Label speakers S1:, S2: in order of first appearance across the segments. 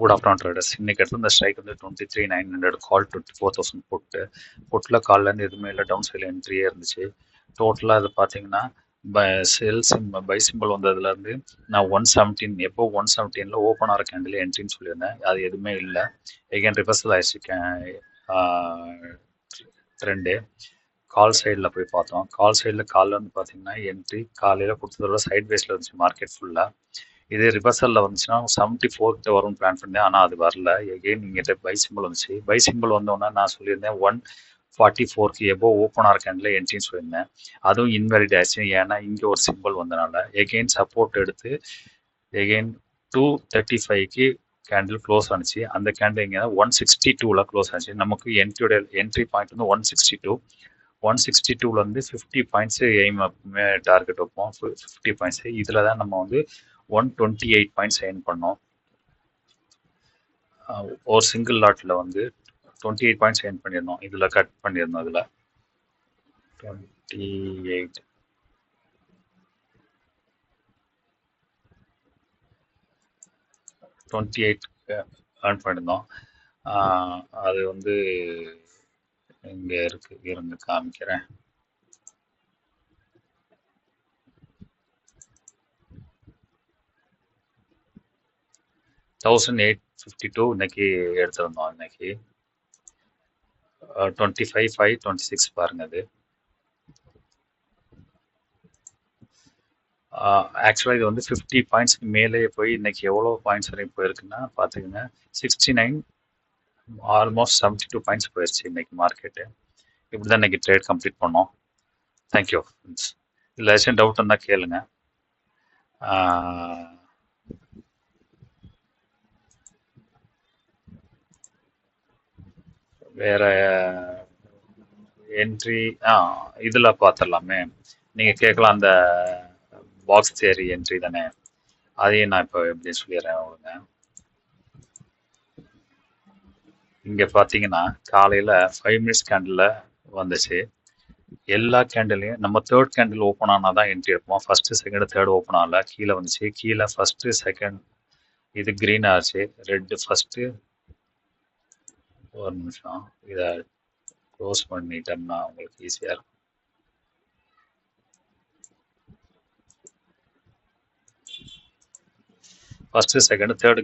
S1: Good afternoon traders. இன்னைக்கு எடுத்து இந்த ஸ்ட்ரைக் வந்து 23,900 கால் 24,000 புட்டில் கால்லேருந்து எதுவுமே இல்லை, டவுன் சைடில் என்ட்ரியே இருந்துச்சு. டோட்டலாக இது பார்த்தீங்கன்னா பை சிம்பிள் வந்ததுலேருந்து நான் 117 எப்போ 117 ஓப்பன் ஆகிற கேண்டில் என்ட்ரின்னு சொல்லியிருந்தேன். அது எதுவுமே இல்லை. எகைன் ரிவர்சல் ஆயிடுச்சு ட்ரெண்டு. கால் சைடில் போய் பார்த்தோம். கால் சைடில் காலில் வந்து பார்த்தீங்கன்னா என்ட்ரி காலையில் கொடுத்ததோட சைட் வேஸில் இருந்துச்சு மார்க்கெட் ஃபுல்லாக. இது ரிவர்சலில் வந்துச்சுன்னா 74 வரும்னு பிளான் பண்ணேன், ஆனால் அது வரல. எகெயின் இங்கிட்ட பை சிம்பிள் வந்துச்சு. பை சிம்பிள் வந்தோன்னா நான் சொல்லியிருந்தேன் 144 எபோ ஓப்பன் ஆர் கேண்டில் என்ட்ரின்னு சொல்லியிருந்தேன். அதுவும் இன்வேலிட் ஆயிடுச்சு. ஏன்னா இங்கே ஒரு சிம்பிள் வந்தனால எகெயின் சப்போர்ட் எடுத்து எகெயின் 235க்கு கேண்டில் க்ளோஸ் ஆனிச்சு. அந்த கேண்டில் இங்கே 162 க்ளோஸ் ஆச்சு. நமக்கு என்ட்ரி பாயிண்ட் வந்து 162. 162 50 பாயிண்ட்ஸ் எய்ம் டார்கெட் வைப்போம். 50 பாயிண்ட்ஸ். இதில் தான் நம்ம வந்து 128 பாயிண்ட்ஸ் எய்ம் பண்ணோம். ஒரு சிங்கிள் லாட்டில் வந்து 28 பாயிண்ட்ஸ் எய்ம் பண்ணியிருந்தோம். இதில் கட் பண்ணியிருந்தோம். இதில் 28 ஏர்ன் பண்ணியிருந்தோம். அது வந்து இங்கே இருந்து காமிக்கிறேன். $1,852 இன்னைக்கு எடுத்திருந்தோம். இன்னைக்கு 25,526 பாருங்க. அது ஆக்சுவலாக இது வந்து 50 பாயிண்ட்ஸ்க்கு மேலே போய் இன்னைக்கு எவ்வளோ பாயிண்ட்ஸ் வரைக்கும் போயிருக்குன்னா பார்த்துக்கோங்க. 69 ஆல்மோஸ்ட் 72 பாயிண்ட்ஸ் போயிடுச்சு இன்னைக்கு மார்க்கெட்டு. இப்படி தான் இன்னைக்கு ட்ரேட் கம்ப்ளீட் பண்ணோம். Thank you friends. இல்லை ஏதாச்சும் டவுட் இருந்தால் கேளுங்க. வேற என்ட்ரி இதில் பார்த்துடலாமே. நீங்கள் கேட்கலாம், அந்த பாக்ஸ் தியரி என்ட்ரி தானே, அதையும் நான் இப்போ எப்படி சொல்லிடுறேன் அவங்களுங்க. இங்கே பார்த்தீங்கன்னா காலையில் 5 மினிட்ஸ் கேண்டில் வந்துச்சு. எல்லா கேண்டிலையும் நம்ம தேர்ட் கேண்டில் ஓப்பன் ஆனால் தான் என்ட்ரி எடுப்போம். ஃபஸ்ட்டு செகண்ட் தேர்ட் ஓப்பன் ஆகல, கீழே வந்துச்சு. கீழே ஃபஸ்ட்டு செகண்ட் இது க்ரீன் ஆச்சு, ரெட்டு ஃபஸ்ட்டு. ஒரு நிமிஷம், இதை க்ளோஸ் பண்ணிட்டோம்னா உங்களுக்கு ஈஸியாக இருக்கும். ஃபஸ்ட்டு செகண்ட் தேர்டு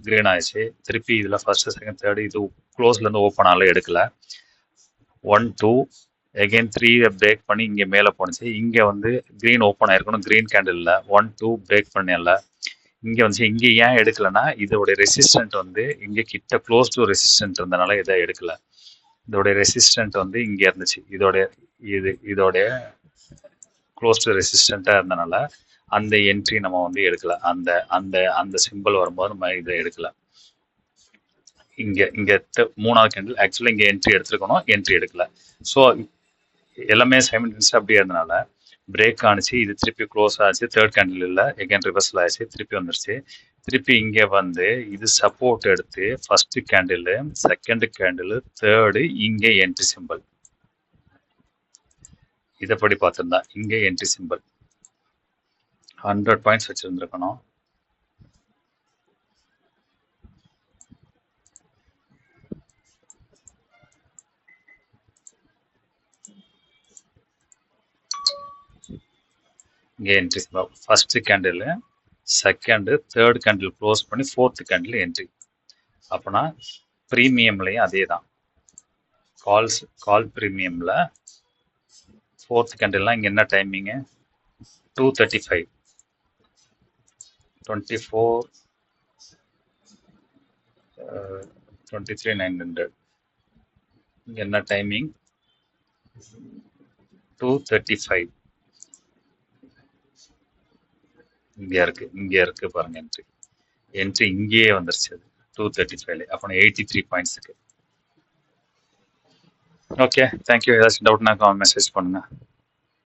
S1: க்ரீன் ஆயிடுச்சு. திருப்பி இதில் ஃபஸ்ட்டு செகண்ட் தேர்டு இது க்ளோஸ்லேருந்து ஓப்பன் ஆகல, எடுக்கலை. 1 2 எகெயின் 3 பிரேக் பண்ணி இங்கே மேலே போணுச்சு. இங்கே வந்து க்ரீன் ஓப்பன் ஆயிருக்கணும், க்ரீன் கேண்டில் இல்லை. 1 2 பிரேக் பண்ணல, இங்கே வந்துச்சு. இங்கே ஏன் எடுக்கலைன்னா இதோடைய ரெசிஸ்டன்ட் வந்து இங்கே கிட்ட க்ளோஸ் டு ரெசிஸ்டன்ட் இருந்தனால இதை எடுக்கலை. இதோடைய ரெசிஸ்டன்ட் வந்து இங்கே இருந்துச்சு. இதோடைய க்ளோஸ் டு ரெசிஸ்டண்ட்டாக இருந்தனால அந்த என்ட்ரி நம்ம வந்து எடுக்கல. அந்த அந்த அந்த சிம்பிள் வரும்போது நம்ம இதை எடுக்கல. இங்கே மூணாவது கேண்டில் ஆக்சுவலாக இங்கே என்ட்ரி எடுத்துருக்கணும், என்ட்ரி எடுக்கல. ஸோ எல்லாமே சைமல்டேனியஸாக அப்படியே இருந்தனால பிரேக் ஆனிச்சு. இது திருப்பி க்ளோஸ் ஆச்சு. தேர்ட் கேண்டில் இல்லை, எகைன் ரிவர்சல் ஆயிடுச்சு, திருப்பி வந்துருச்சு. திருப்பி இங்கே வந்து இது சப்போர்ட் எடுத்து first candle, second candle, third இங்கே என்ட்ரி சிம்பிள். இதைப்படி பார்த்துருந்தா இங்கே என்ட்ரி சிம்பிள் 100 பாயிண்ட்ஸ் வச்சுருந்துருக்கணும். இங்கே entry simple first candle, second, third candle close பண்ணி ஃபோர்த்து கேண்டில் என்ட்ரி. அப்போனா ப்ரீமியம்லையும் அதே தான். கால் ப்ரீமியமில் ஃபோர்த் கேண்டில்லாம் இங்கே என்ன டைமிங்கு 2:35 24 23,900. இங்கே என்ன டைமிங் 2:35. இங்கே இருக்கு பாருங்க. என்ட்ரி இங்கேயே வந்துருச்சு. அது 2:35. அப்போ 83 பாயிண்ட்ஸுக்கு. Okay, thank you. ஏதாச்சும் டவுட்னா மெசேஜ் பண்ணுங்க.